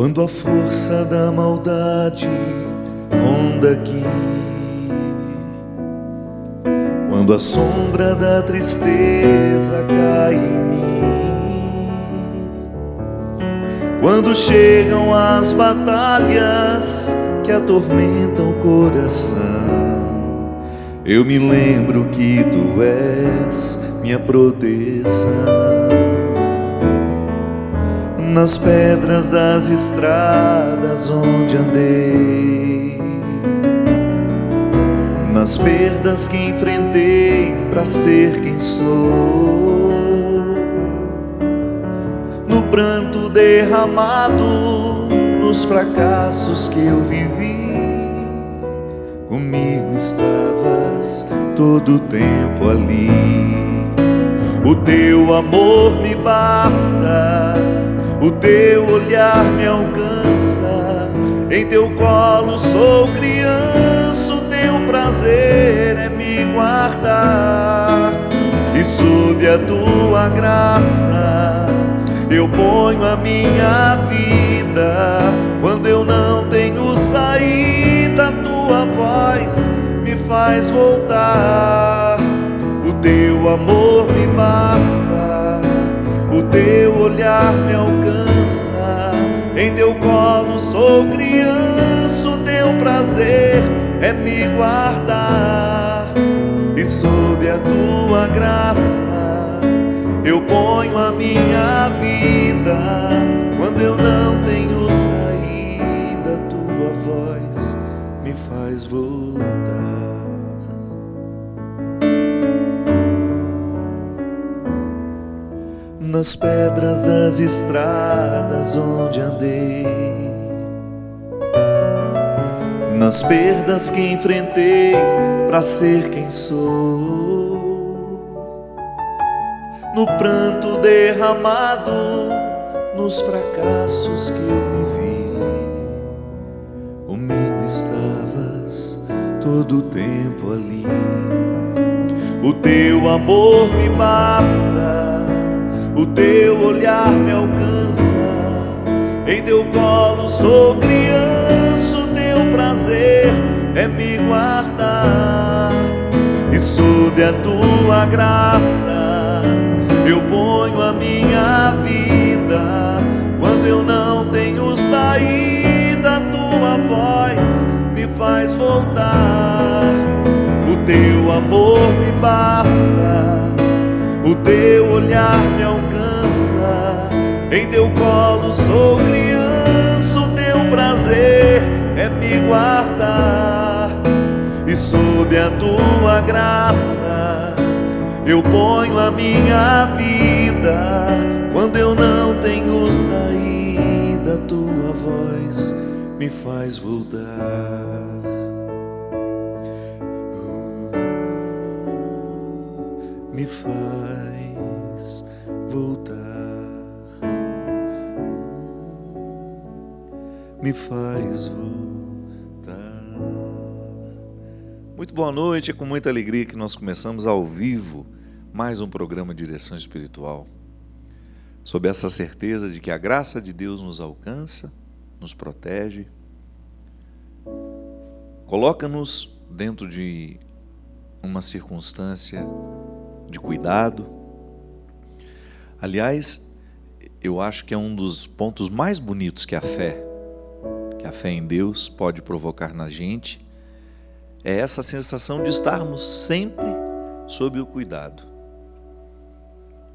Quando a força da maldade ronda aqui, quando a sombra da tristeza cai em mim, quando chegam as batalhas que atormentam o coração, eu me lembro que tu és minha proteção. Nas pedras das estradas onde andei, nas perdas que enfrentei pra ser quem sou, no pranto derramado, nos fracassos que eu vivi, comigo estavas todo o tempo ali. O teu amor me basta, o teu olhar me alcança, em teu colo sou criança, o teu prazer é me guardar. E sob a tua graça eu ponho a minha vida. Quando eu não tenho saída, tua voz me faz voltar. O teu amor me basta, o teu olhar me alcança, em teu colo sou criança, o teu prazer é me guardar. E sob a tua graça eu ponho a minha vida. Quando eu não tenho saída, tua voz me faz voltar. Nas pedras das estradas onde andei, nas perdas que enfrentei pra ser quem sou, no pranto derramado, nos fracassos que eu vivi, comigo estavas todo o tempo ali. O teu amor me basta, o teu olhar me alcança, em teu colo sou criança, o teu prazer é me guardar. E sob a tua graça eu ponho a minha vida. Quando eu não tenho saída, tua voz me faz voltar. O teu amor me basta, o teu olhar me alcança, em teu colo sou criança, o teu prazer é me guardar. E sob a tua graça eu ponho a minha vida. Quando eu não tenho saída, tua voz me faz voltar. Me faz voltar, me faz voltar. Muito boa noite, é com muita alegria que nós começamos ao vivo mais um programa Direção Espiritual, sob essa certeza de que a graça de Deus nos alcança, nos protege, coloca-nos dentro de uma circunstância de cuidado. Aliás, eu acho que é um dos pontos mais bonitos que a fé em Deus pode provocar na gente, é essa sensação de estarmos sempre sob o cuidado.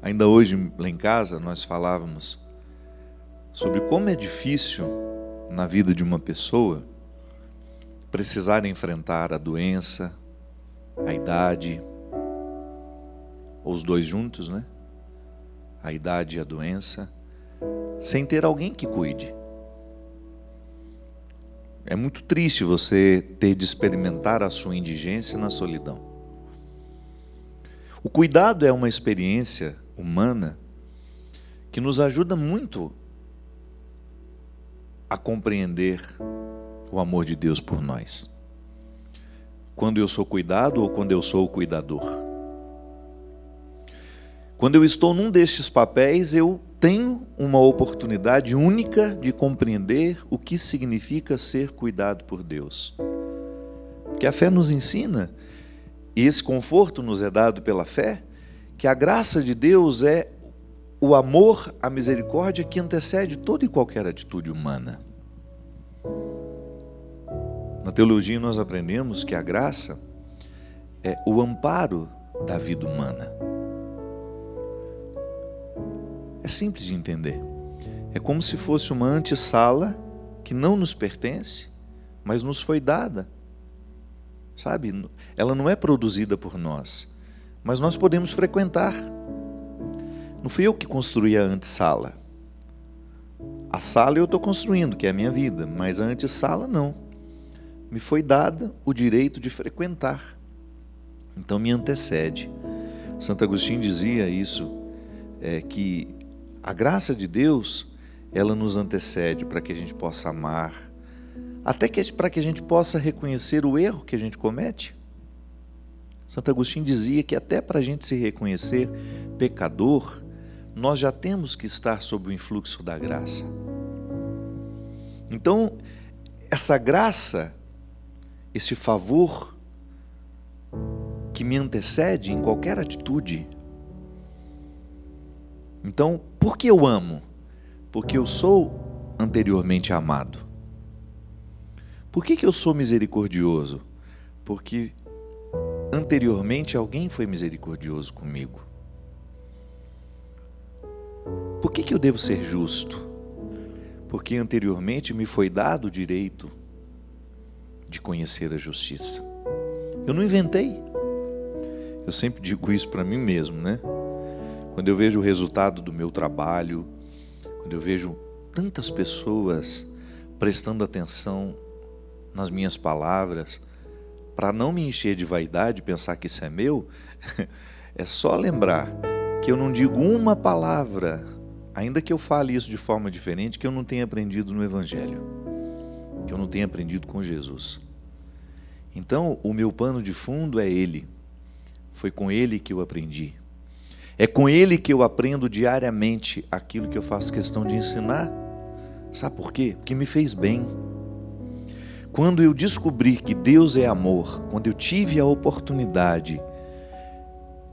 Ainda hoje lá em casa nós falávamos sobre como é difícil na vida de uma pessoa precisar enfrentar a doença, a idade, ou os dois juntos, né? A idade e a doença, sem ter alguém que cuide. É muito triste você ter de experimentar a sua indigência na solidão. O cuidado é uma experiência humana que nos ajuda muito a compreender o amor de Deus por nós. Quando eu sou cuidado ou quando eu sou o cuidador. Quando eu estou num destes papéis, eu tenho uma oportunidade única de compreender o que significa ser cuidado por Deus. Porque a fé nos ensina, e esse conforto nos é dado pela fé, que a graça de Deus é o amor, a misericórdia que antecede toda e qualquer atitude humana. Na teologia nós aprendemos que a graça é o amparo da vida humana. É simples de entender. É como se fosse uma antessala que não nos pertence, mas nos foi dada. Sabe? Ela não é produzida por nós, mas nós podemos frequentar. Não fui eu que construí a antessala. A sala eu estou construindo, que é a minha vida, mas a antessala não. Me foi dada o direito de frequentar. Então me antecede. Santo Agostinho dizia isso, que a graça de Deus, ela nos antecede para que a gente possa amar, até para que a gente possa reconhecer o erro que a gente comete. Santo Agostinho dizia que até para a gente se reconhecer pecador, nós já temos que estar sob o influxo da graça. Então, essa graça, esse favor que me antecede em qualquer atitude. Então, por que eu amo? Porque eu sou anteriormente amado. Por que eu sou misericordioso? Porque anteriormente alguém foi misericordioso comigo. Por que eu devo ser justo? Porque anteriormente me foi dado o direito de conhecer a justiça. Eu não inventei. Eu sempre digo isso para mim mesmo, né? Quando eu vejo o resultado do meu trabalho, quando eu vejo tantas pessoas prestando atenção nas minhas palavras, para não me encher de vaidade e pensar que isso é meu, é só lembrar que eu não digo uma palavra, ainda que eu fale isso de forma diferente, que eu não tenha aprendido no Evangelho, que eu não tenha aprendido com Jesus. Então, o meu pano de fundo é Ele. Foi com Ele que eu aprendi. É com Ele que eu aprendo diariamente aquilo que eu faço questão de ensinar. Sabe por quê? Porque me fez bem. Quando eu descobri que Deus é amor, quando eu tive a oportunidade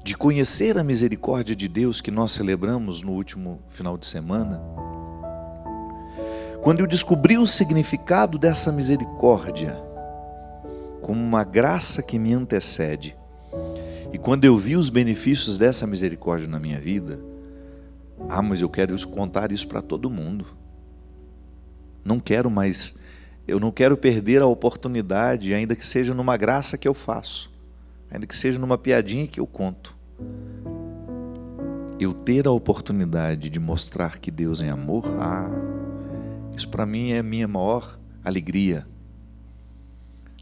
de conhecer a misericórdia de Deus que nós celebramos no último final de semana, quando eu descobri o significado dessa misericórdia como uma graça que me antecede, e quando eu vi os benefícios dessa misericórdia na minha vida, mas eu quero contar isso para todo mundo. Eu não quero perder a oportunidade, ainda que seja numa graça que eu faço, ainda que seja numa piadinha que eu conto. Eu ter a oportunidade de mostrar que Deus é amor, isso para mim é a minha maior alegria.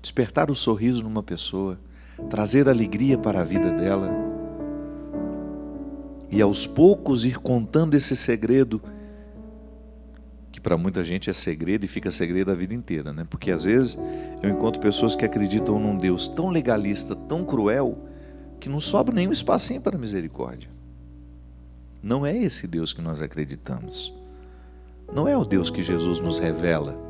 Despertar o sorriso numa pessoa, trazer alegria para a vida dela, e aos poucos ir contando esse segredo, que para muita gente é segredo e fica segredo a vida inteira, né? Porque às vezes eu encontro pessoas que acreditam num Deus tão legalista, tão cruel, que não sobra nenhum espacinho para misericórdia. Não é esse Deus que nós acreditamos. Não é o Deus que Jesus nos revela.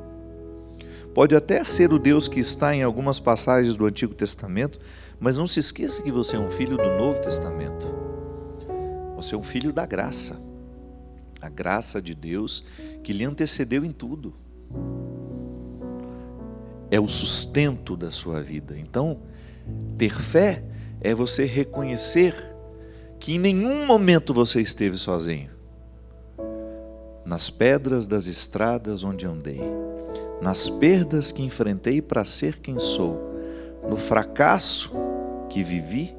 Pode até ser o Deus que está em algumas passagens do Antigo Testamento, mas não se esqueça que você é um filho do Novo Testamento. Você é um filho da graça. A graça de Deus que lhe antecedeu em tudo. É o sustento da sua vida. Então, ter fé é você reconhecer que em nenhum momento você esteve sozinho. Nas pedras das estradas onde andei, nas perdas que enfrentei para ser quem sou, no fracasso que vivi,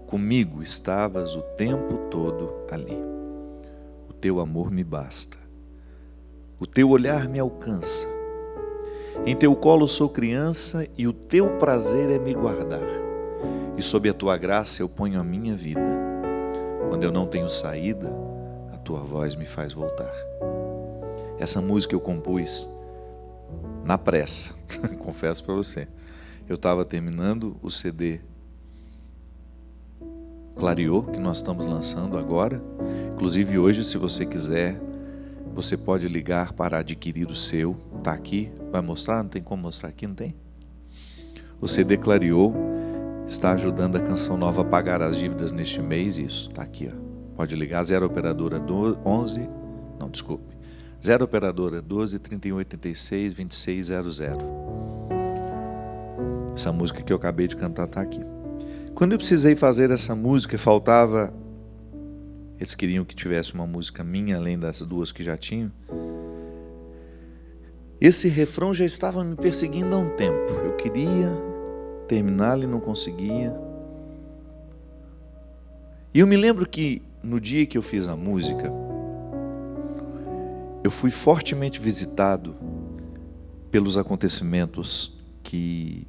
comigo estavas o tempo todo ali. O teu amor me basta, o teu olhar me alcança, em teu colo sou criança e o teu prazer é me guardar, e sob a tua graça eu ponho a minha vida. Quando eu não tenho saída, a tua voz me faz voltar. Essa música eu compus na pressa, confesso para você. Eu estava terminando o CD Clareou, que nós estamos lançando agora. Inclusive hoje, se você quiser, você pode ligar para adquirir o seu. Está aqui, vai mostrar? Não tem como mostrar aqui, não tem? O CD Clareou está ajudando a Canção Nova a pagar as dívidas neste mês. Isso, está aqui, ó. Pode ligar, 0 operadora 11, não, desculpe. 0 operadora 12 3186 2600. Essa música que eu acabei de cantar está aqui. Quando eu precisei fazer essa música, faltava... Eles queriam que tivesse uma música minha, além das duas que já tinham. Esse refrão já estava me perseguindo há um tempo. Eu queria terminá-lo e não conseguia. E eu me lembro que no dia que eu fiz a música, eu fui fortemente visitado pelos acontecimentos que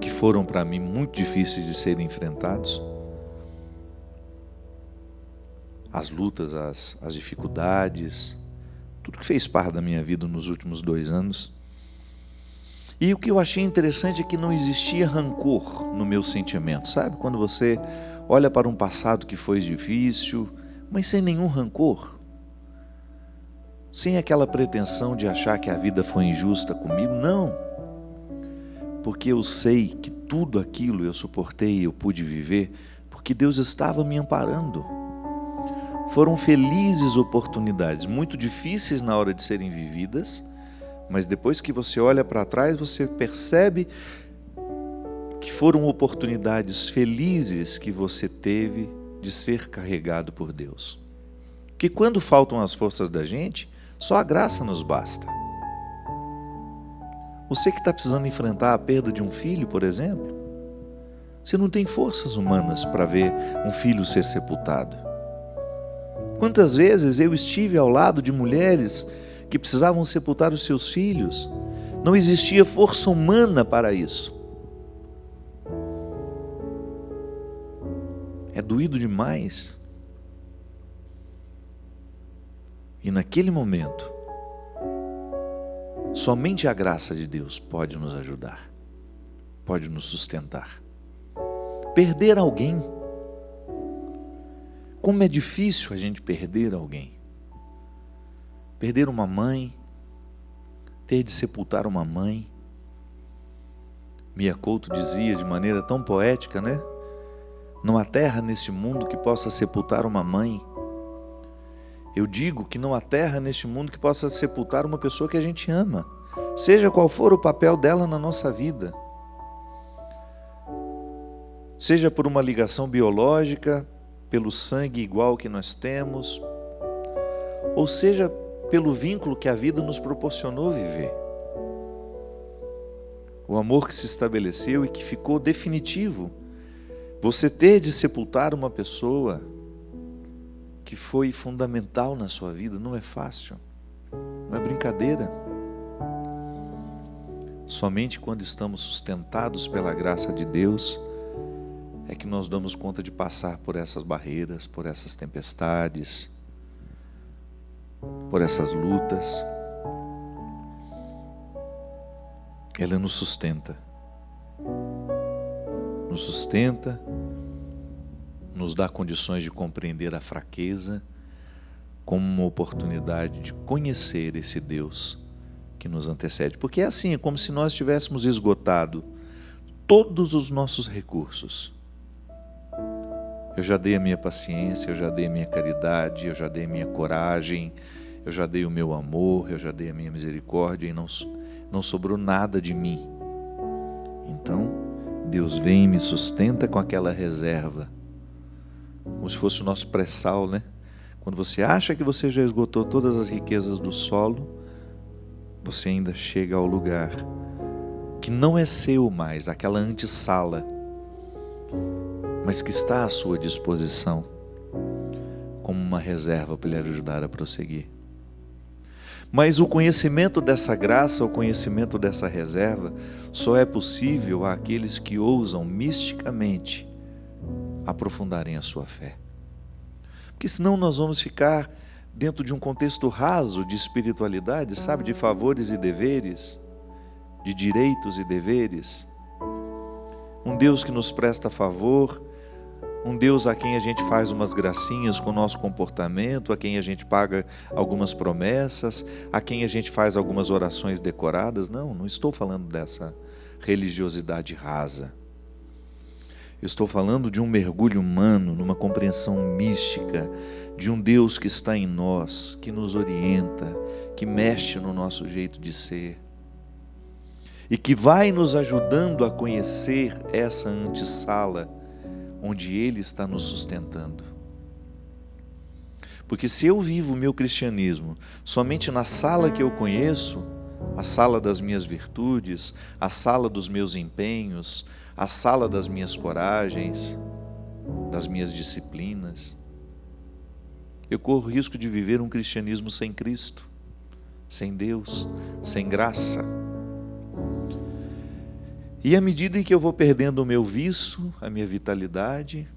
foram para mim muito difíceis de serem enfrentados. As lutas, as dificuldades, tudo que fez parte da minha vida nos últimos 2 anos. E o que eu achei interessante é que não existia rancor no meu sentimento, sabe? Quando você olha para um passado que foi difícil, mas sem nenhum rancor, sem aquela pretensão de achar que a vida foi injusta comigo, não. Porque eu sei que tudo aquilo eu suportei e eu pude viver, porque Deus estava me amparando. Foram felizes oportunidades, muito difíceis na hora de serem vividas, mas depois que você olha para trás, você percebe que foram oportunidades felizes que você teve de ser carregado por Deus. Porque quando faltam as forças da gente, só a graça nos basta. Você que está precisando enfrentar a perda de um filho, por exemplo, você não tem forças humanas para ver um filho ser sepultado. Quantas vezes eu estive ao lado de mulheres que precisavam sepultar os seus filhos, não existia força humana para isso. É doído demais. E naquele momento, somente a graça de Deus pode nos ajudar, pode nos sustentar. Perder alguém, como é difícil a gente perder alguém. Perder uma mãe, ter de sepultar uma mãe. Mia Couto dizia de maneira tão poética, né? Não há terra nesse mundo que possa sepultar uma mãe. Eu digo que não há terra neste mundo que possa sepultar uma pessoa que a gente ama, seja qual for o papel dela na nossa vida. Seja por uma ligação biológica, pelo sangue igual que nós temos, ou seja, pelo vínculo que a vida nos proporcionou viver. O amor que se estabeleceu e que ficou definitivo. Você ter de sepultar uma pessoa que foi fundamental na sua vida não é fácil, não é brincadeira. Somente quando estamos sustentados pela graça de Deus é que nós damos conta de passar por essas barreiras, por essas tempestades, por essas lutas. Ela nos sustenta, nos dá condições de compreender a fraqueza como uma oportunidade de conhecer esse Deus que nos antecede. Porque é assim, é como se nós tivéssemos esgotado todos os nossos recursos. Eu já dei a minha paciência, eu já dei a minha caridade, eu já dei a minha coragem, eu já dei o meu amor, eu já dei a minha misericórdia e não sobrou nada de mim. Então, Deus vem e me sustenta com aquela reserva, como se fosse o nosso pré-sal, né? Quando você acha que você já esgotou todas as riquezas do solo, você ainda chega ao lugar que não é seu mais, aquela antessala, mas que está à sua disposição como uma reserva para lhe ajudar a prosseguir. Mas o conhecimento dessa graça, o conhecimento dessa reserva, só é possível àqueles que ousam misticamente aprofundarem a sua fé. Porque senão nós vamos ficar dentro de um contexto raso de espiritualidade, sabe, de favores e deveres, de direitos e deveres. Um Deus que nos presta favor, Um Deus a quem a gente faz umas gracinhas com o nosso comportamento, a quem a gente paga algumas promessas, a quem a gente faz algumas orações decoradas. Não, não estou falando dessa religiosidade rasa. Eu estou falando de um mergulho humano, numa compreensão mística, de um Deus que está em nós, que nos orienta, que mexe no nosso jeito de ser e que vai nos ajudando a conhecer essa antessala onde Ele está nos sustentando. Porque se eu vivo o meu cristianismo somente na sala que eu conheço, a sala das minhas virtudes, a sala dos meus empenhos, a sala das minhas coragens, das minhas disciplinas, eu corro o risco de viver um cristianismo sem Cristo, sem Deus, sem graça. E à medida em que eu vou perdendo o meu vício, a minha vitalidade,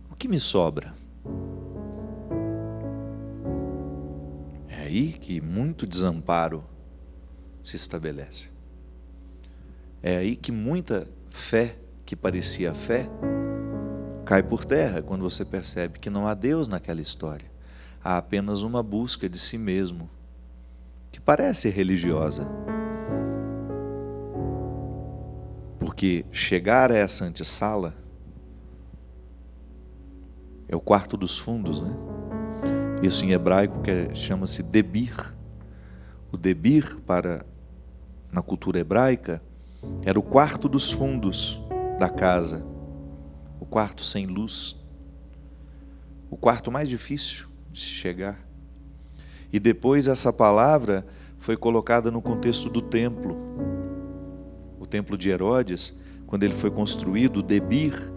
o que me sobra? É aí que muito desamparo se estabelece. É aí que muita fé, que parecia fé, cai por terra quando você percebe que não há Deus naquela história. Há apenas uma busca de si mesmo, que parece religiosa. Porque chegar a essa antessala é o quarto dos fundos, né? Isso em hebraico chama-se debir. O debir, na cultura hebraica, era o quarto dos fundos da casa, o quarto sem luz, o quarto mais difícil de se chegar. E depois essa palavra foi colocada no contexto do templo. O templo de Herodes, quando ele foi construído, o debir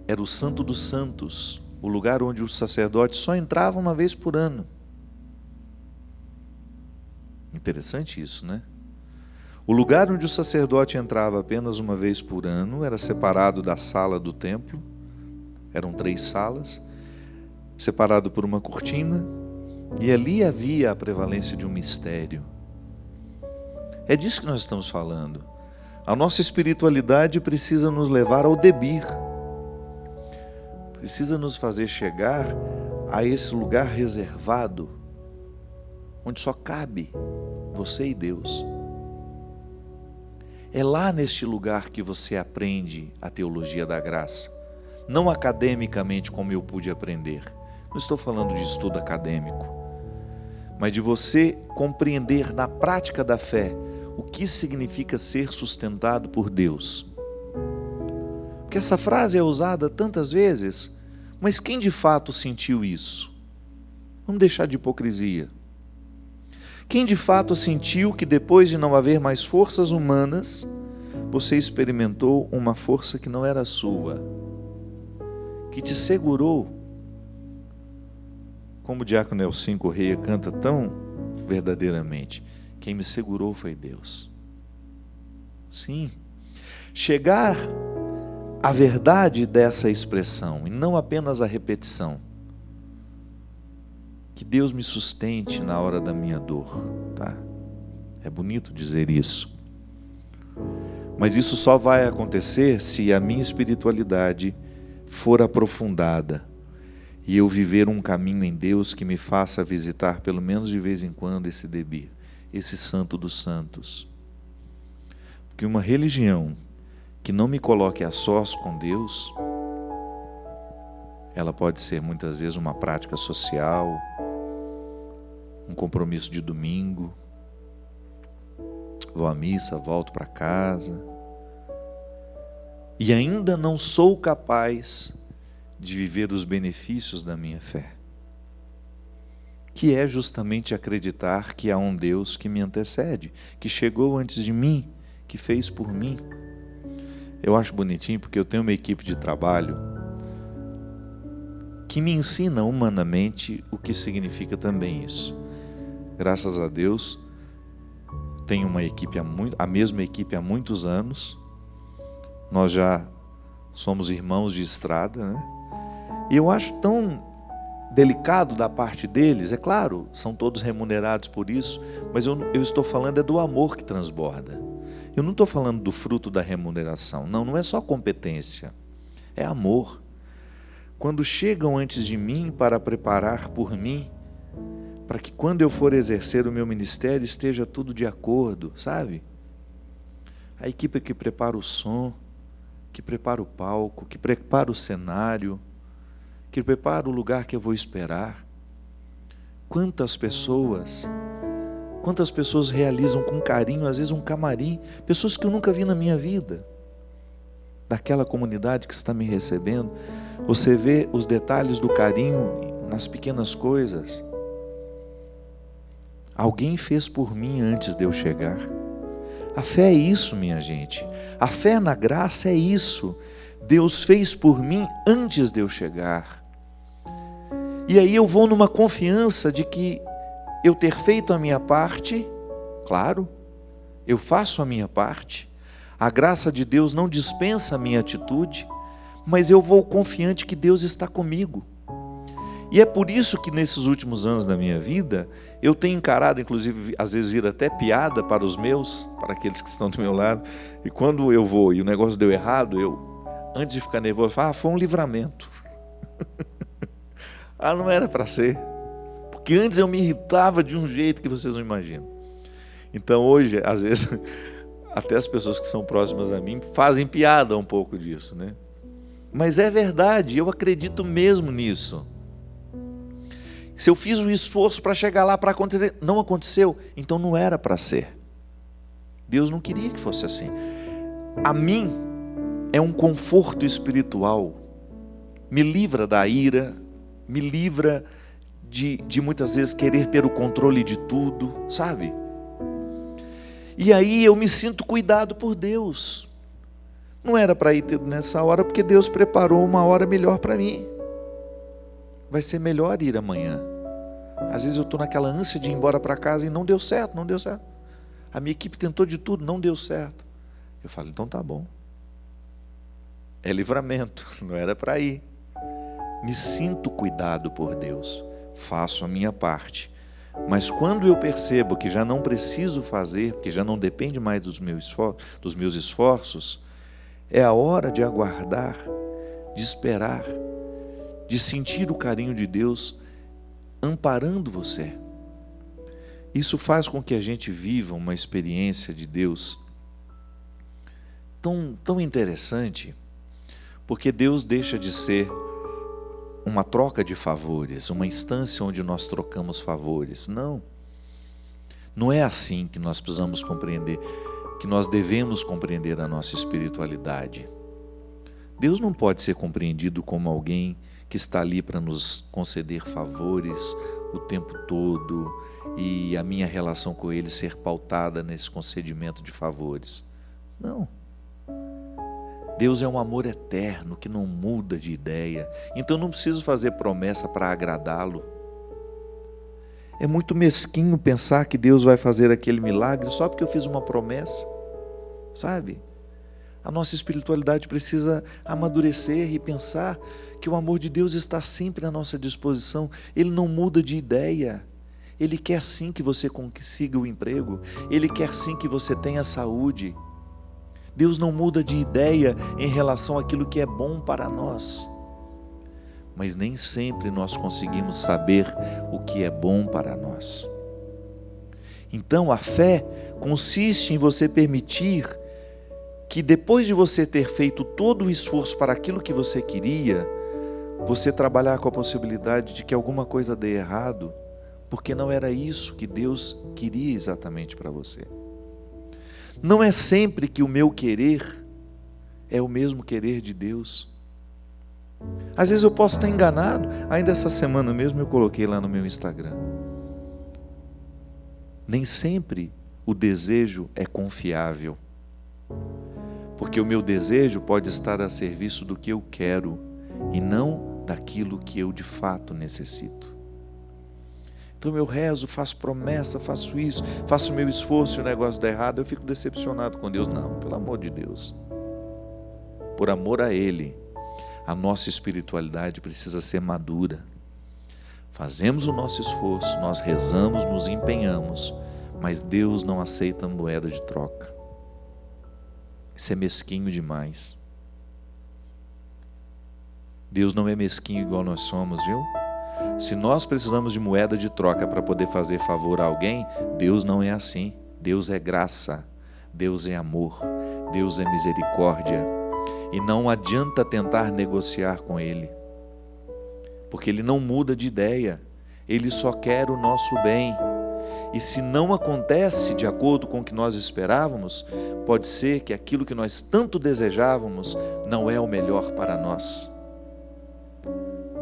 era o santo dos santos, o lugar onde o sacerdote só entrava uma vez por ano. Interessante isso, né? O lugar onde o sacerdote entrava apenas uma vez por ano era separado da sala do templo. Eram 3 salas, separado por uma cortina, e ali havia a prevalência de um mistério. É disso que nós estamos falando. A nossa espiritualidade precisa nos levar ao debir. Precisa nos fazer chegar a esse lugar reservado, onde só cabe você e Deus. É lá neste lugar que você aprende a teologia da graça. Não academicamente como eu pude aprender. Não estou falando de estudo acadêmico. Mas de você compreender na prática da fé o que significa ser sustentado por Deus. Porque essa frase é usada tantas vezes, mas quem de fato sentiu isso? Vamos deixar de hipocrisia. Quem de fato sentiu que depois de não haver mais forças humanas, você experimentou uma força que não era sua, que te segurou, como o diácono Nelson Correia canta tão verdadeiramente, quem me segurou foi Deus. Sim, chegar à verdade dessa expressão, e não apenas a repetição, que Deus me sustente na hora da minha dor, tá? É bonito dizer isso. Mas isso só vai acontecer se a minha espiritualidade for aprofundada e eu viver um caminho em Deus que me faça visitar pelo menos de vez em quando esse debir, esse santo dos santos. Porque uma religião que não me coloque a sós com Deus, ela pode ser muitas vezes uma prática social, um compromisso de domingo, vou à missa, volto para casa, e ainda não sou capaz de viver os benefícios da minha fé, que é justamente acreditar que há um Deus que me antecede, que chegou antes de mim, que fez por mim. Eu acho bonitinho porque eu tenho uma equipe de trabalho que me ensina humanamente o que significa também isso. Graças a Deus, tenho uma equipe a mesma equipe há muitos anos. Nós já somos irmãos de estrada, né? E eu acho tão delicado da parte deles, é claro, são todos remunerados por isso, mas eu estou falando é do amor que transborda. Eu não estou falando do fruto da remuneração, não é só competência. é amor. Quando chegam antes de mim para preparar por mim, para que quando eu for exercer o meu ministério esteja tudo de acordo, sabe? A equipe que prepara o som, que prepara o palco, que prepara o cenário, que prepara o lugar que eu vou esperar. Quantas pessoas realizam com carinho, às vezes um camarim, pessoas que eu nunca vi na minha vida, daquela comunidade que está me recebendo. Você vê os detalhes do carinho nas pequenas coisas. Alguém fez por mim antes de eu chegar. A fé é isso, minha gente. A fé na graça é isso. Deus fez por mim antes de eu chegar. E aí eu vou numa confiança de que eu ter feito a minha parte, claro, eu faço a minha parte. A graça de Deus não dispensa a minha atitude, mas eu vou confiante que Deus está comigo. E é por isso que nesses últimos anos da minha vida, eu tenho encarado, inclusive, às vezes vira até piada para os meus, para aqueles que estão do meu lado, e quando eu vou e o negócio deu errado, eu, antes de ficar nervoso, falo, foi um livramento. Não era para ser. Porque antes eu me irritava de um jeito que vocês não imaginam. Então hoje, às vezes, até as pessoas que são próximas a mim fazem piada um pouco disso, né? Mas é verdade, eu acredito mesmo nisso. Se eu fiz um esforço para chegar lá, para acontecer, não aconteceu, então não era para ser. Deus não queria que fosse assim. A mim é um conforto espiritual, me livra da ira, me livra de muitas vezes querer ter o controle de tudo, sabe? E aí eu me sinto cuidado por Deus. Não era para ir nessa hora, porque Deus preparou uma hora melhor para mim. Vai ser melhor ir amanhã. Às vezes eu estou naquela ânsia de ir embora para casa e não deu certo. A minha equipe tentou de tudo, não deu certo. Eu falo, então tá bom. É livramento, não era para ir. Me sinto cuidado por Deus, faço a minha parte. Mas quando eu percebo que já não preciso fazer, porque já não depende mais dos meus esforços, é a hora de aguardar, de esperar, de sentir o carinho de Deus amparando você. Isso faz com que a gente viva uma experiência de Deus tão interessante, porque Deus deixa de ser uma troca de favores, uma instância onde nós trocamos favores. Não é assim que nós precisamos compreender, que nós devemos compreender a nossa espiritualidade. Deus não pode ser compreendido como alguém que está ali para nos conceder favores o tempo todo e a minha relação com Ele ser pautada nesse concedimento de favores. Não. Deus é um amor eterno que não muda de ideia. Então não preciso fazer promessa para agradá-lo. É muito mesquinho pensar que Deus vai fazer aquele milagre só porque eu fiz uma promessa, sabe? A nossa espiritualidade precisa amadurecer e pensar que o amor de Deus está sempre à nossa disposição. Ele não muda de ideia. Ele quer sim que você consiga o emprego. Ele quer sim que você tenha saúde. Deus não muda de ideia em relação àquilo que é bom para nós. Mas nem sempre nós conseguimos saber o que é bom para nós. Então a fé consiste em você permitir que depois de você ter feito todo o esforço para aquilo que você queria, você trabalhar com a possibilidade de que alguma coisa dê errado, porque não era isso que Deus queria exatamente para você. Não é sempre que o meu querer é o mesmo querer de Deus. Às vezes eu posso estar enganado. Ainda essa semana mesmo eu coloquei lá no meu Instagram. Nem sempre o desejo é confiável. Porque o meu desejo pode estar a serviço do que eu quero e não daquilo que eu de fato necessito. Então eu rezo, faço promessa, faço isso, faço o meu esforço e o negócio dá errado, eu fico decepcionado com Deus. Não, pelo amor de Deus. Por amor a Ele, a nossa espiritualidade precisa ser madura. Fazemos o nosso esforço, nós rezamos, nos empenhamos, mas Deus não aceita moeda de troca. Isso é mesquinho demais. Deus não é mesquinho igual nós somos, viu? Se nós precisamos de moeda de troca para poder fazer favor a alguém, Deus não é assim. Deus é graça, Deus é amor, Deus é misericórdia. E não adianta tentar negociar com Ele, porque Ele não muda de ideia, Ele só quer o nosso bem. E se não acontece de acordo com o que nós esperávamos, pode ser que aquilo que nós tanto desejávamos não é o melhor para nós.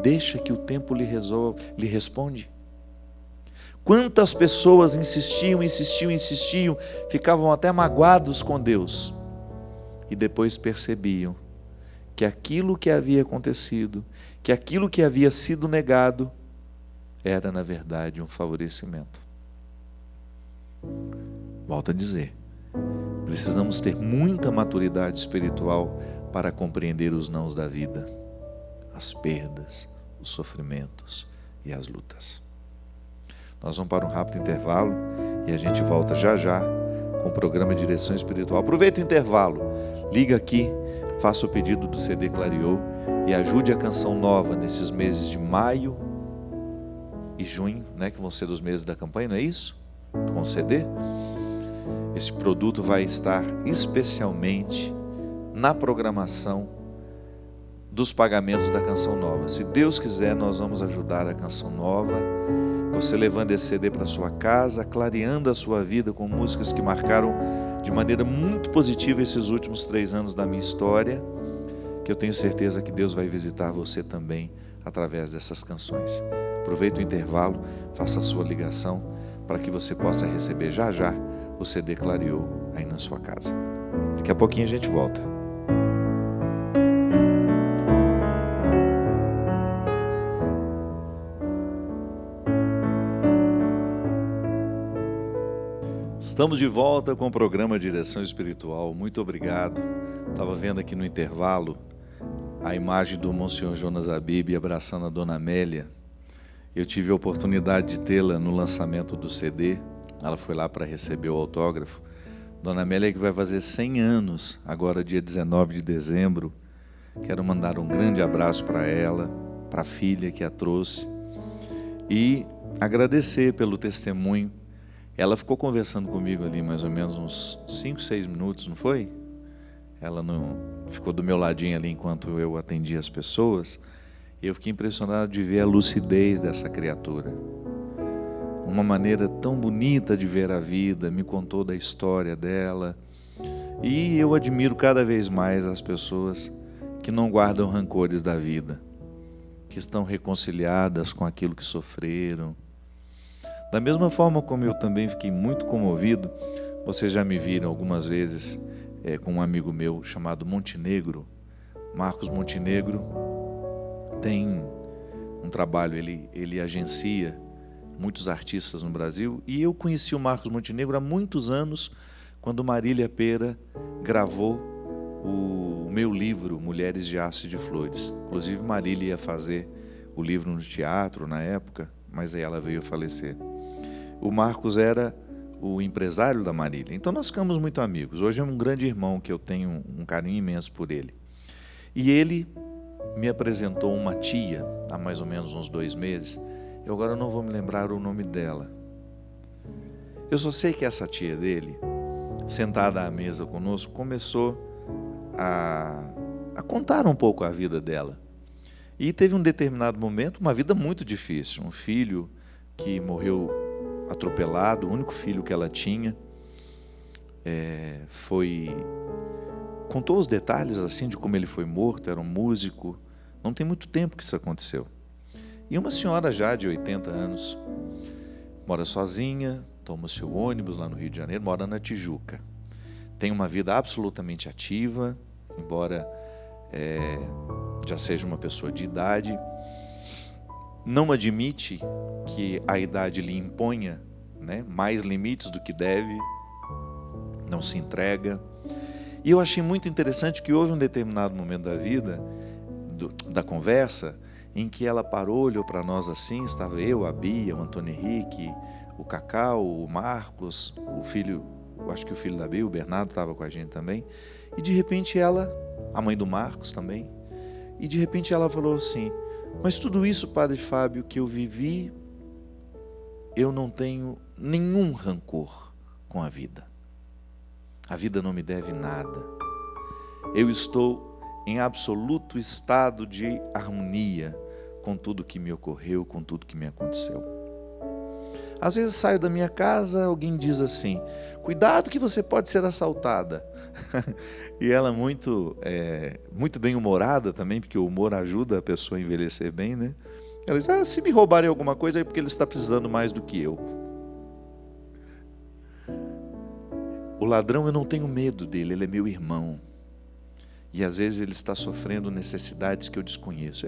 Deixa que o tempo lhe responde. Quantas pessoas insistiam, ficavam até magoados com Deus, e depois percebiam que aquilo que havia acontecido, que aquilo que havia sido negado, era na verdade um favorecimento. Volto a dizer, precisamos ter muita maturidade espiritual para compreender os nãos da vida, as perdas, os sofrimentos e as lutas. Nós vamos para um rápido intervalo e a gente volta já já com o programa Direção Espiritual. Aproveita o intervalo, liga aqui, faça o pedido do CD Clareou e ajude a Canção Nova nesses meses de maio e junho, né, que vão ser dos meses da campanha, não é isso? Com o CD. Esse produto vai estar especialmente na programação dos pagamentos da Canção Nova. Se Deus quiser, nós vamos ajudar a Canção Nova, você levando esse CD para sua casa, clareando a sua vida com músicas que marcaram de maneira muito positiva esses últimos 3 anos da minha história, que eu tenho certeza que Deus vai visitar você também através dessas canções. Aproveite o intervalo, faça a sua ligação para que você possa receber já já o CD Clareou aí na sua casa. Daqui a pouquinho a gente volta. Estamos de volta com o programa Direção Espiritual. Muito obrigado. Estava vendo aqui no intervalo a imagem do Monsenhor Jonas Abib abraçando a Dona Amélia. Eu tive a oportunidade de tê-la no lançamento do CD. Ela foi lá para receber o autógrafo. Dona Amélia que vai fazer 100 anos, agora dia 19 de dezembro. Quero mandar um grande abraço para ela, para a filha que a trouxe. E agradecer pelo testemunho. Ela ficou conversando comigo ali mais ou menos uns 5, 6 minutos, não foi? Ela não ficou do meu ladinho ali enquanto eu atendia as pessoas. E eu fiquei impressionado de ver a lucidez dessa criatura. Uma maneira tão bonita de ver a vida, me contou da história dela. E eu admiro cada vez mais as pessoas que não guardam rancores da vida, que estão reconciliadas com aquilo que sofreram. Da mesma forma como eu também fiquei muito comovido, vocês já me viram algumas vezes com um amigo meu chamado Montenegro. Marcos Montenegro tem um trabalho, ele agencia muitos artistas no Brasil, e eu conheci o Marcos Montenegro há muitos anos, quando Marília Pêra gravou o meu livro, Mulheres de Aço e de Flores. Inclusive Marília ia fazer o livro no teatro na época, mas aí ela veio a falecer. O Marcos era o empresário da Marília, então nós ficamos muito amigos. Hoje é um grande irmão que eu tenho um carinho imenso por ele. E ele me apresentou uma tia, há mais ou menos uns 2 meses, eu agora não vou me lembrar o nome dela. Eu só sei que essa tia dele, sentada à mesa conosco, começou a contar um pouco a vida dela. E teve um determinado momento, uma vida muito difícil, um filho que morreu atropelado, o único filho que ela tinha, contou os detalhes assim de como ele foi morto, era um músico, não tem muito tempo que isso aconteceu. E uma senhora já de 80 anos, mora sozinha, toma o seu ônibus lá no Rio de Janeiro, mora na Tijuca. Tem uma vida absolutamente ativa, embora já seja uma pessoa de idade. Não admite que a idade lhe imponha, né, mais limites do que deve, não se entrega. E eu achei muito interessante que houve um determinado momento da vida, da conversa, em que ela parou, olhou para nós assim, estava eu, a Bia, o Antônio Henrique, o Cacau, o Marcos, o filho, eu acho que o filho da Bia, o Bernardo, estava com a gente também, e de repente ela, a mãe do Marcos também, E de repente ela falou assim: mas tudo isso, Padre Fábio, que eu vivi, eu não tenho nenhum rancor com a vida. A vida não me deve nada. Eu estou em absoluto estado de harmonia com tudo que me ocorreu, com tudo que me aconteceu. Às vezes saio da minha casa, alguém diz assim: cuidado que você pode ser assaltada. E ela muito bem humorada também, porque o humor ajuda a pessoa a envelhecer bem, né? Ela diz: se me roubarem alguma coisa é porque ele está precisando mais do que eu. O ladrão, eu não tenho medo dele, ele é meu irmão. E às vezes ele está sofrendo necessidades que eu desconheço.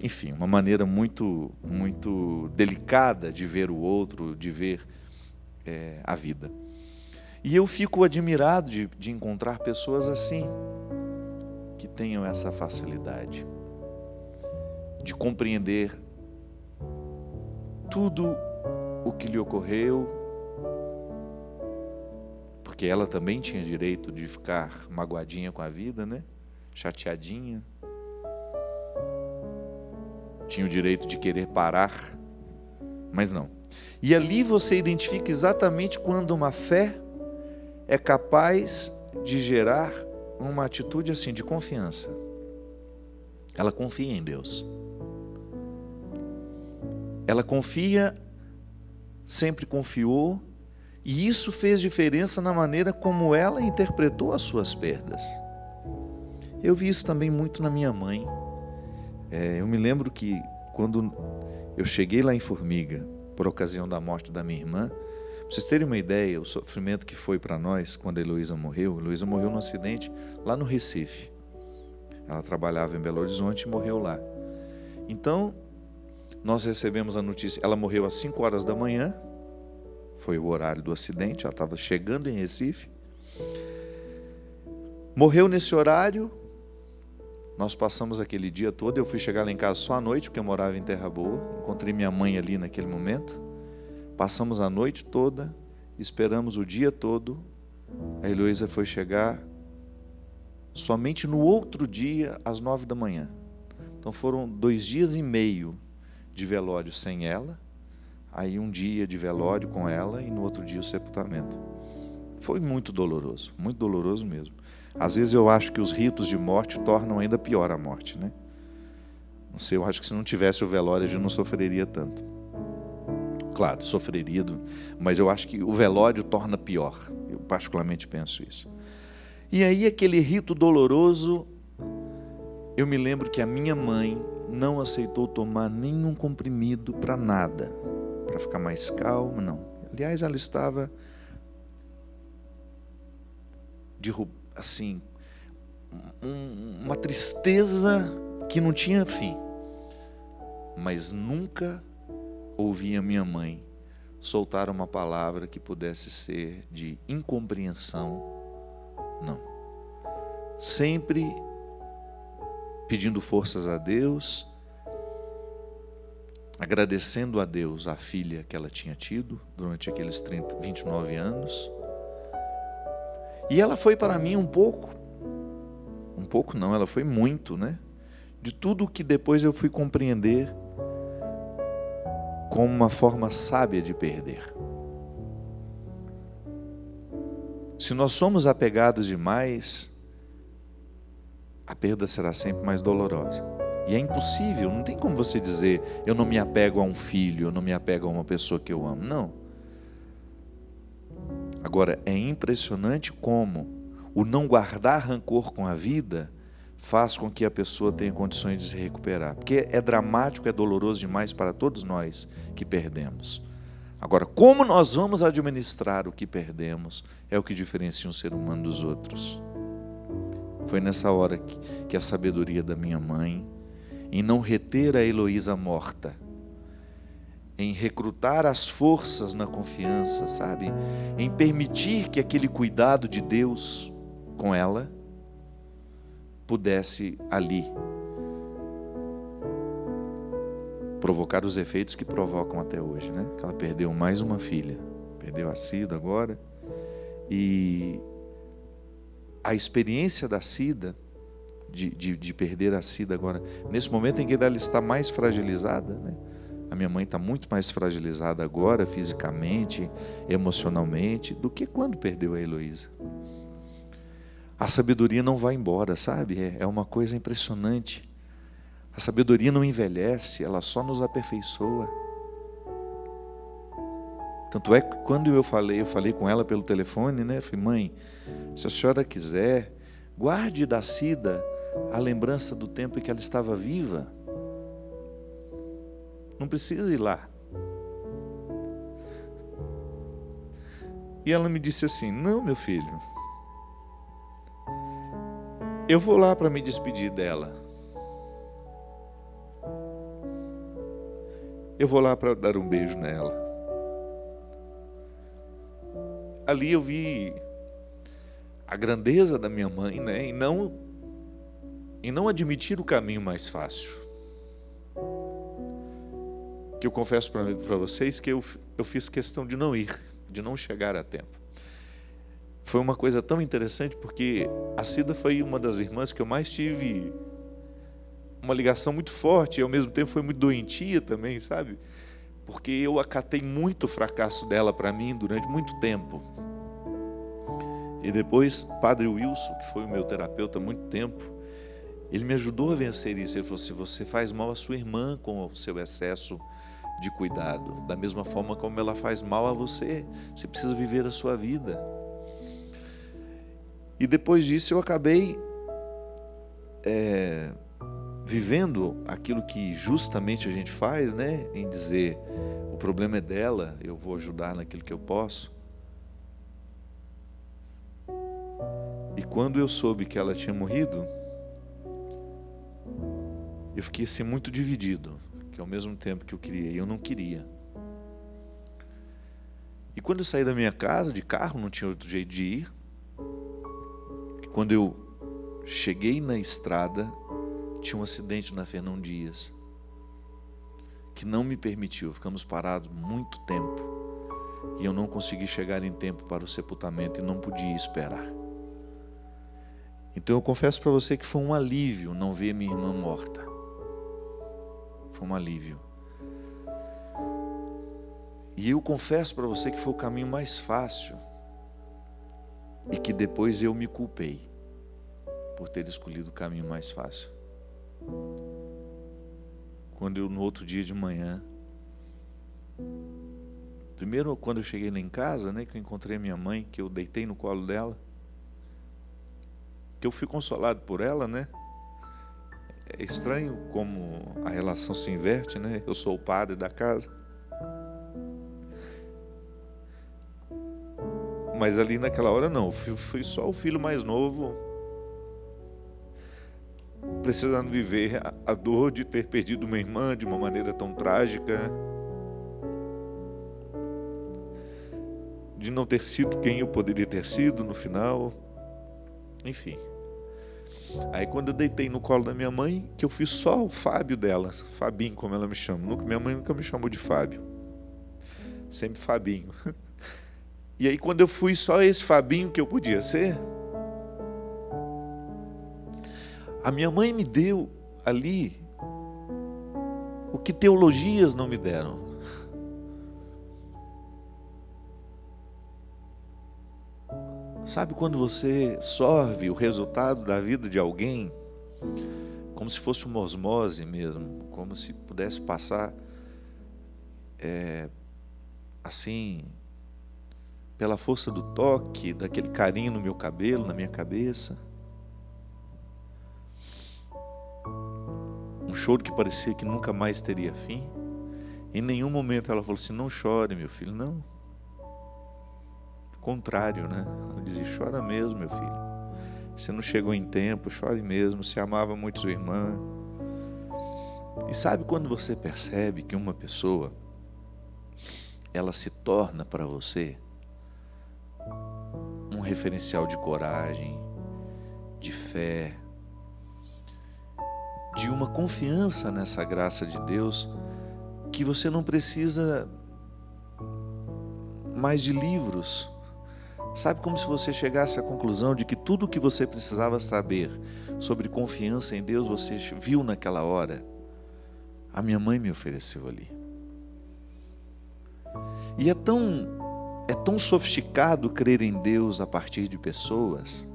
Enfim, uma maneira muito, muito delicada de ver o outro, de ver a vida. E eu fico admirado de encontrar pessoas assim, que tenham essa facilidade de compreender tudo o que lhe ocorreu, porque ela também tinha direito de ficar magoadinha com a vida, né? Chateadinha. Tinha o direito de querer parar, mas não. E ali você identifica exatamente quando uma fé é capaz de gerar uma atitude assim de confiança. Ela confia em Deus. Ela confia, sempre confiou, e isso fez diferença na maneira como ela interpretou as suas perdas. Eu vi isso também muito na minha mãe. Eu me lembro que quando eu cheguei lá em Formiga, por ocasião da morte da minha irmã, para vocês terem uma ideia, o sofrimento que foi para nós quando a Heloísa morreu num acidente lá no Recife. Ela trabalhava em Belo Horizonte e morreu lá. Então, nós recebemos a notícia, ela morreu às 5 horas da manhã, foi o horário do acidente, ela estava chegando em Recife. Morreu nesse horário, nós passamos aquele dia todo, eu fui chegar lá em casa só à noite, porque eu morava em Terra Boa, encontrei minha mãe ali naquele momento, passamos a noite toda, esperamos o dia todo, a Heloísa foi chegar somente no outro dia, às 9 da manhã. Então foram 2 dias e meio de velório sem ela, aí um dia de velório com ela e no outro dia o sepultamento. Foi muito doloroso mesmo. Às vezes eu acho que os ritos de morte tornam ainda pior a morte, né? Não sei, eu acho que se não tivesse o velório a gente não sofreria tanto. Claro, sofreria, mas eu acho que o velório torna pior. Eu particularmente penso isso. E aí aquele rito doloroso, eu me lembro que a minha mãe não aceitou tomar nenhum comprimido para nada, para ficar mais calma, não. Aliás, ela estava assim, uma tristeza que não tinha fim. Mas nunca ouvi a minha mãe soltar uma palavra que pudesse ser de incompreensão, não. Sempre pedindo forças a Deus, agradecendo a Deus a filha que ela tinha tido durante aqueles 29 anos. E ela foi para mim um pouco não, ela foi muito, né? De tudo que depois eu fui compreender como uma forma sábia de perder. Se nós somos apegados demais, a perda será sempre mais dolorosa. E é impossível, não tem como você dizer, eu não me apego a um filho, eu não me apego a uma pessoa que eu amo. Não. Agora, é impressionante como o não guardar rancor com a vida faz com que a pessoa tenha condições de se recuperar. Porque é dramático, é doloroso demais para todos nós que perdemos. Agora, como nós vamos administrar o que perdemos é o que diferencia um ser humano dos outros. Foi nessa hora que a sabedoria da minha mãe, em não reter a Heloísa morta, em recrutar as forças na confiança, sabe? Em permitir que aquele cuidado de Deus com ela pudesse ali provocar os efeitos que provocam até hoje, né? Que ela perdeu mais uma filha, perdeu a Cida agora, e a experiência da Cida de perder a Cida agora, nesse momento em que ela está mais fragilizada, né? A minha mãe está muito mais fragilizada agora, fisicamente, emocionalmente, do que quando perdeu a Heloísa. A sabedoria não vai embora, sabe? É uma coisa impressionante. A sabedoria não envelhece, ela só nos aperfeiçoa. Tanto é que quando eu falei com ela pelo telefone, né? Falei, mãe, se a senhora quiser, guarde da Cida a lembrança do tempo em que ela estava viva. Não precisa ir lá. E ela me disse assim, não, meu filho, eu vou lá para me despedir dela. Eu vou lá para dar um beijo nela. Ali eu vi a grandeza da minha mãe, né? E não admitir o caminho mais fácil. Que eu confesso para vocês que eu fiz questão de não ir, de não chegar a tempo. Foi uma coisa tão interessante porque a Cida foi uma das irmãs que eu mais tive uma ligação muito forte e ao mesmo tempo foi muito doentia também, sabe? Porque eu acatei muito o fracasso dela para mim durante muito tempo. E depois, Padre Wilson, que foi o meu terapeuta há muito tempo, ele me ajudou a vencer isso. Ele falou assim, você faz mal à sua irmã com o seu excesso de cuidado, da mesma forma como ela faz mal a você. Você precisa viver a sua vida. E depois disso eu acabei vivendo aquilo que justamente a gente faz, né? Em dizer, o problema é dela, eu vou ajudar naquilo que eu posso. E quando eu soube que ela tinha morrido, eu fiquei assim muito dividido, que ao mesmo tempo que eu queria, eu não queria. E quando eu saí da minha casa de carro, não tinha outro jeito de ir. Quando eu cheguei na estrada, tinha um acidente na Fernão Dias, que não me permitiu, ficamos parados muito tempo, e eu não consegui chegar em tempo para o sepultamento e não podia esperar. Então eu confesso para você que foi um alívio não ver minha irmã morta. Foi um alívio. E eu confesso para você que foi o caminho mais fácil e que depois eu me culpei por ter escolhido o caminho mais fácil. Quando eu, no outro dia de manhã, primeiro quando eu cheguei lá em casa, né, que eu encontrei minha mãe, que eu deitei no colo dela, que eu fui consolado por ela, né? É estranho como a relação se inverte, né? Eu sou o padre da casa. Mas ali naquela hora não, fui só o filho mais novo, precisando viver a dor de ter perdido uma irmã de uma maneira tão trágica, de não ter sido quem eu poderia ter sido no final, enfim. Aí quando eu deitei no colo da minha mãe, que eu fui só o Fábio dela, Fabinho como ela me chama, minha mãe nunca me chamou de Fábio, sempre Fabinho. E aí quando eu fui só esse Fabinho que eu podia ser, a minha mãe me deu ali o que teologias não me deram. Sabe quando você sorve o resultado da vida de alguém, como se fosse uma osmose mesmo, como se pudesse passar assim, pela força do toque, daquele carinho no meu cabelo, na minha cabeça. Um choro que parecia que nunca mais teria fim. Em nenhum momento ela falou assim, não chore, meu filho, não. Contrário, né? Ela dizia, chora mesmo, meu filho. Você não chegou em tempo, chore mesmo. Você amava muito sua irmã. E sabe quando você percebe que uma pessoa, ela se torna para você um referencial de coragem, de fé, de uma confiança nessa graça de Deus, que você não precisa mais de livros, Sabe, como se você chegasse à conclusão de que tudo o que você precisava saber sobre confiança em Deus, você viu naquela hora. A minha mãe me ofereceu ali. E é tão sofisticado crer em Deus a partir de pessoas.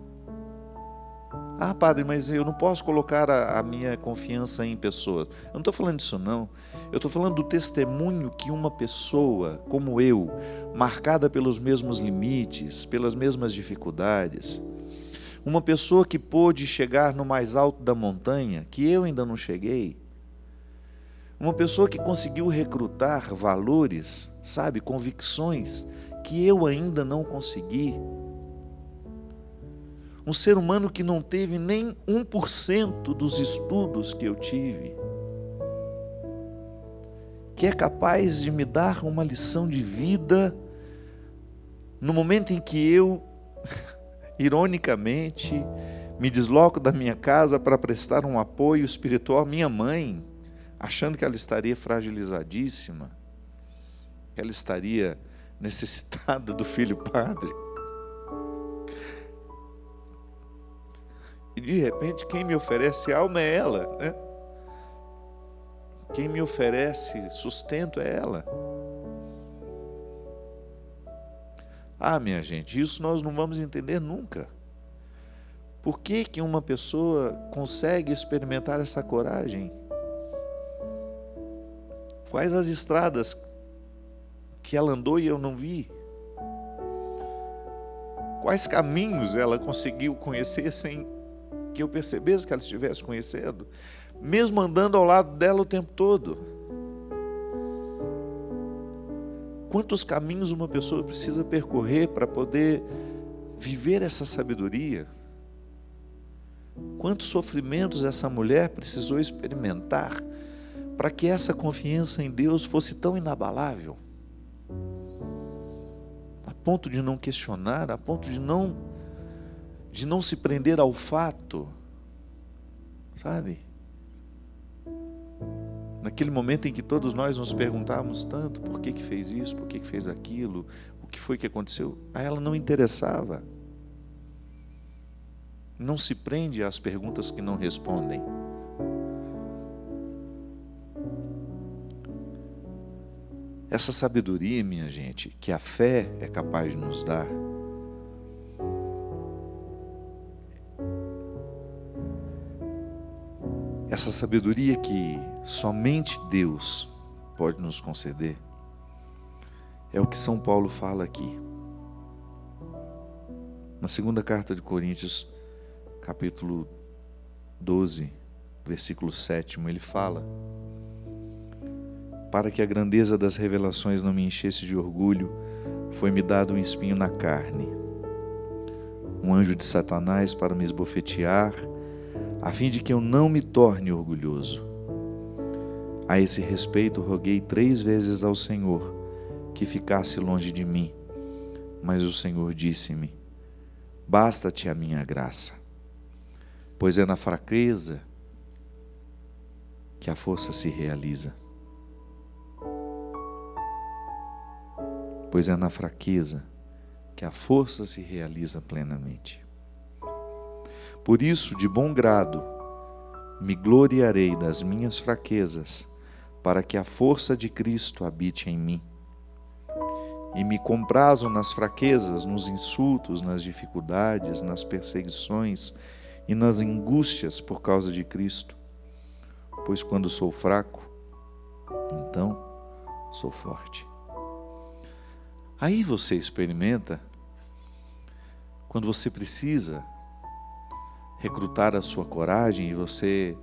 Ah, padre, mas eu não posso colocar a minha confiança em pessoas. Eu não estou falando disso, não. Eu estou falando do testemunho que uma pessoa como eu, marcada pelos mesmos limites, pelas mesmas dificuldades, uma pessoa que pôde chegar no mais alto da montanha, que eu ainda não cheguei, uma pessoa que conseguiu recrutar valores, sabe, convicções que eu ainda não consegui, um ser humano que não teve nem 1% dos estudos que eu tive, que é capaz de me dar uma lição de vida no momento em que eu, ironicamente, me desloco da minha casa para prestar um apoio espiritual à minha mãe, achando que ela estaria fragilizadíssima, que ela estaria necessitada do filho padre. E de repente quem me oferece alma é ela, né? Quem me oferece sustento é ela. Ah, minha gente, isso nós não vamos entender nunca. Por que que uma pessoa consegue experimentar essa coragem? Quais as estradas que ela andou e eu não vi? Quais caminhos ela conseguiu conhecer sem que eu percebesse que ela estivesse conhecendo, mesmo andando ao lado dela o tempo todo? Quantos caminhos uma pessoa precisa percorrer para poder viver essa sabedoria? Quantos sofrimentos essa mulher precisou experimentar para que essa confiança em Deus fosse tão inabalável, a ponto de não questionar, a ponto de não se prender ao fato, sabe? Naquele momento em que todos nós nos perguntávamos tanto, por que que fez isso, por que que fez aquilo, o que foi que aconteceu, a ela não interessava. Não se prende às perguntas que não respondem. Essa sabedoria, minha gente, que a fé é capaz de nos dar, essa sabedoria que somente Deus pode nos conceder, é o que São Paulo fala aqui. Na segunda carta de Coríntios, capítulo 12, versículo 7, ele fala: para que a grandeza das revelações não me enchesse de orgulho, foi-me dado um espinho na carne, um anjo de Satanás para me esbofetear, a fim de que eu não me torne orgulhoso. A esse respeito, roguei 3 vezes ao Senhor que ficasse longe de mim, mas o Senhor disse-me: basta-te a minha graça, pois é na fraqueza que a força se realiza. Pois é na fraqueza que a força se realiza plenamente. Por isso, de bom grado, me gloriarei das minhas fraquezas, para que a força de Cristo habite em mim. E me comprazo nas fraquezas, nos insultos, nas dificuldades, nas perseguições e nas angústias por causa de Cristo. Pois quando sou fraco, então sou forte. Aí você experimenta, quando você precisa recrutar a sua coragem e você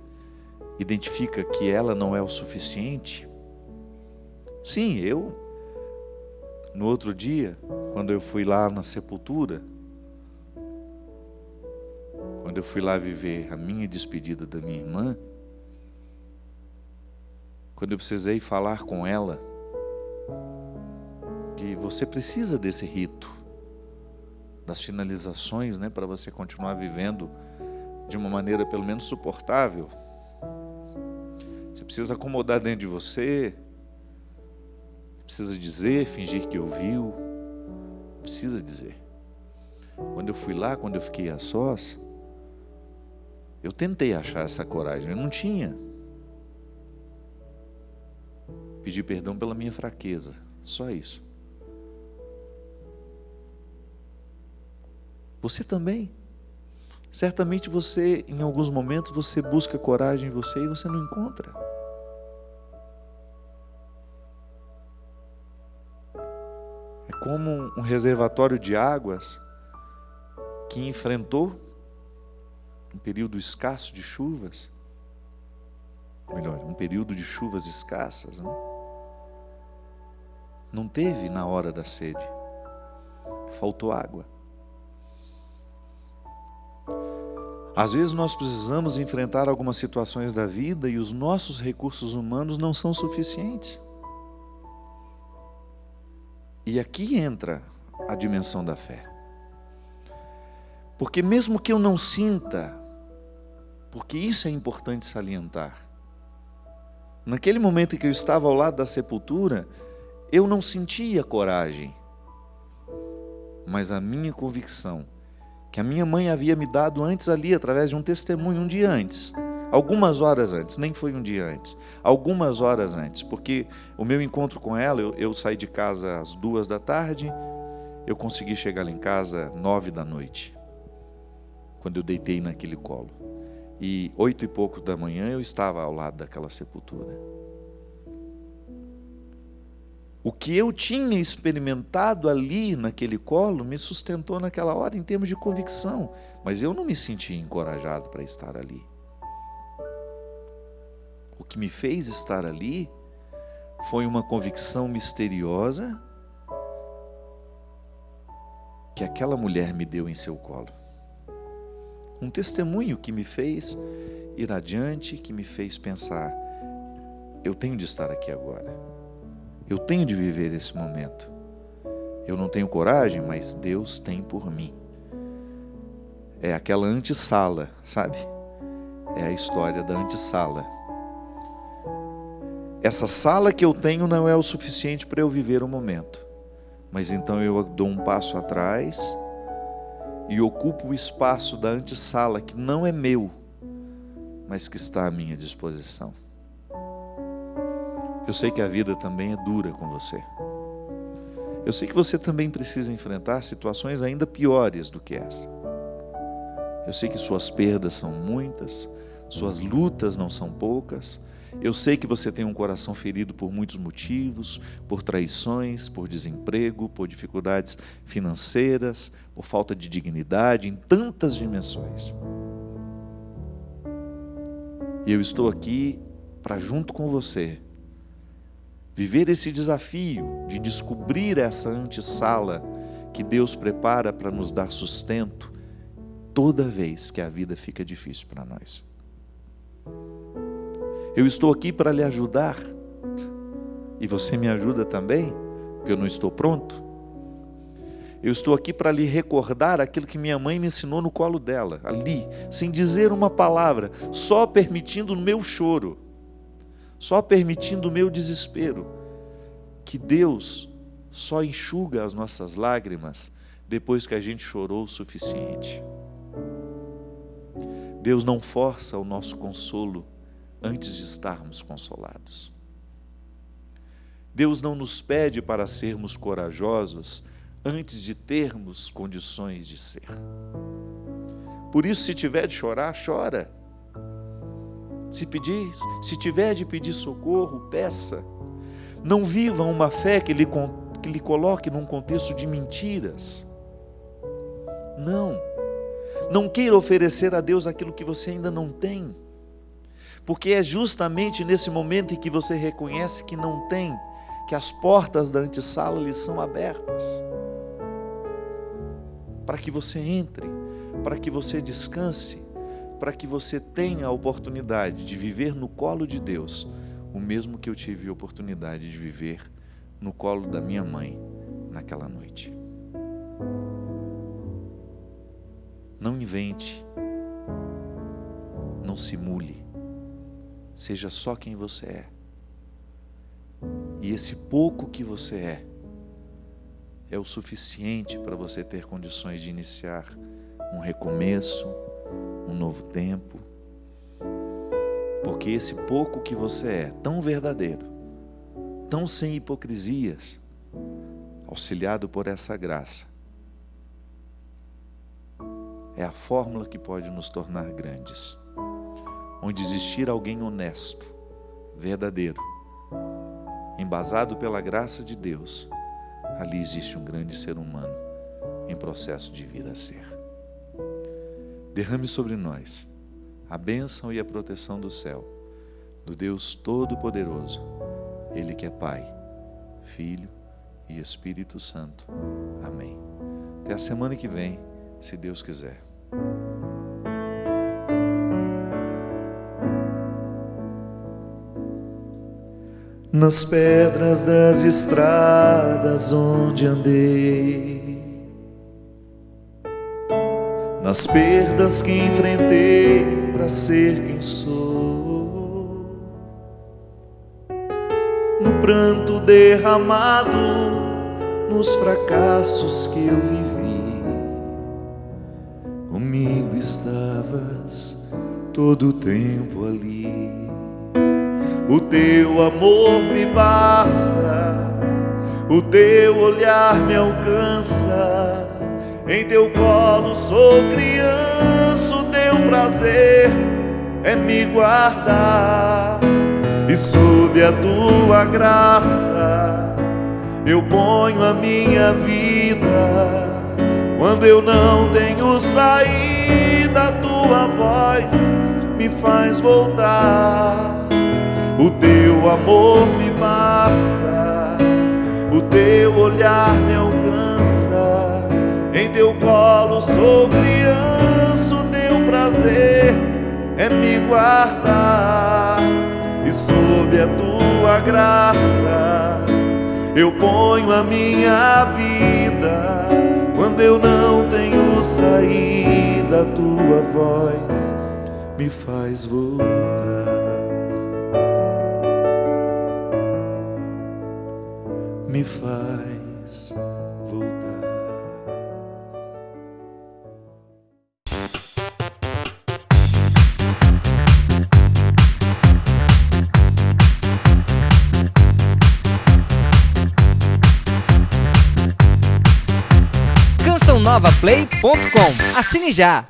identifica que ela não é o suficiente. Sim, no outro dia, quando eu fui lá na sepultura, quando eu fui lá viver a minha despedida da minha irmã, quando eu precisei falar com ela, que você precisa desse rito, das finalizações, né, para você continuar vivendo de uma maneira pelo menos suportável. Você precisa acomodar dentro de você, precisa dizer, fingir que ouviu, precisa dizer. Quando eu fui lá, quando eu fiquei a sós, eu tentei achar essa coragem, eu não tinha. Pedi perdão pela minha fraqueza, só isso. Você também. Certamente você, em alguns momentos, você busca coragem em você e você não encontra. É como um reservatório de águas que enfrentou um período escasso de chuvas, melhor, um período de chuvas escassas, né? Não teve na hora da sede, faltou água. Às vezes nós precisamos enfrentar algumas situações da vida e os nossos recursos humanos não são suficientes. E aqui entra a dimensão da fé. Porque mesmo que eu não sinta, porque isso é importante salientar, naquele momento em que eu estava ao lado da sepultura, eu não sentia coragem, mas a minha convicção, que a minha mãe havia me dado antes ali, através de um testemunho, um dia antes, algumas horas antes, nem foi um dia antes, algumas horas antes, porque o meu encontro com ela, eu saí de casa às 14h, eu consegui chegar lá em casa 21h, quando eu deitei naquele colo, e 8 e pouco da manhã eu estava ao lado daquela sepultura. O que eu tinha experimentado ali naquele colo me sustentou naquela hora em termos de convicção, mas eu não me senti encorajado para estar ali. O que me fez estar ali foi uma convicção misteriosa que aquela mulher me deu em seu colo. Um testemunho que me fez ir adiante, que me fez pensar, eu tenho de estar aqui agora. Eu tenho de viver esse momento. Eu não tenho coragem, mas Deus tem por mim. É aquela antessala, sabe? É a história da antessala. Essa sala que eu tenho não é o suficiente para eu viver o momento. Mas então eu dou um passo atrás e ocupo o espaço da antessala que não é meu, mas que está à minha disposição. Eu sei que a vida também é dura com você. Eu sei que você também precisa enfrentar situações ainda piores do que essa. Eu sei que suas perdas são muitas, suas lutas não são poucas. Eu sei que você tem um coração ferido por muitos motivos, por traições, por desemprego, por dificuldades financeiras, por falta de dignidade, em tantas dimensões. E eu estou aqui para, junto com você, viver esse desafio de descobrir essa antessala que Deus prepara para nos dar sustento toda vez que a vida fica difícil para nós. Eu estou aqui para lhe ajudar, e você me ajuda também, porque eu não estou pronto. Eu estou aqui para lhe recordar aquilo que minha mãe me ensinou no colo dela, ali, sem dizer uma palavra, só permitindo o meu choro, só permitindo o meu desespero, que Deus só enxuga as nossas lágrimas depois que a gente chorou o suficiente. Deus não força o nosso consolo antes de estarmos consolados. Deus não nos pede para sermos corajosos antes de termos condições de ser. Por isso, se tiver de chorar, chora. Se tiver de pedir socorro, peça. Não viva uma fé que lhe coloque num contexto de mentiras. Não queira oferecer a Deus aquilo que você ainda não tem. Porque é justamente nesse momento em que você reconhece que não tem, que as portas da antessala lhe são abertas. Para que você entre, para que você descanse, para que você tenha a oportunidade de viver no colo de Deus, o mesmo que eu tive a oportunidade de viver no colo da minha mãe naquela noite. Não invente, não simule, seja só quem você é. E esse pouco que você é é o suficiente para você ter condições de iniciar um recomeço, um novo tempo. Porque esse pouco que você é, tão verdadeiro, tão sem hipocrisias, auxiliado por essa graça, é a fórmula que pode nos tornar grandes. Onde existir alguém honesto, verdadeiro, embasado pela graça de Deus, ali existe um grande ser humano em processo de vir a ser. Derrame sobre nós a bênção e a proteção do céu, do Deus Todo-Poderoso, Ele que é Pai, Filho e Espírito Santo. Amém. Até a semana que vem, se Deus quiser. Nas pedras das estradas onde andei, nas perdas que enfrentei para ser quem sou, no pranto derramado, nos fracassos que eu vivi, comigo estavas todo o tempo ali. O teu amor me basta, o teu olhar me alcança, em teu colo sou criança, o teu prazer é me guardar. E sob a tua graça eu ponho a minha vida. Quando eu não tenho saída, a tua voz me faz voltar. O teu amor me basta, o teu olhar me alcança, em teu colo sou criança, o teu prazer é me guardar. E sob a tua graça eu ponho a minha vida. Quando eu não tenho saída, a tua voz me faz voltar. Me faz voltar. CançãoNovaPlay.com. Assine já!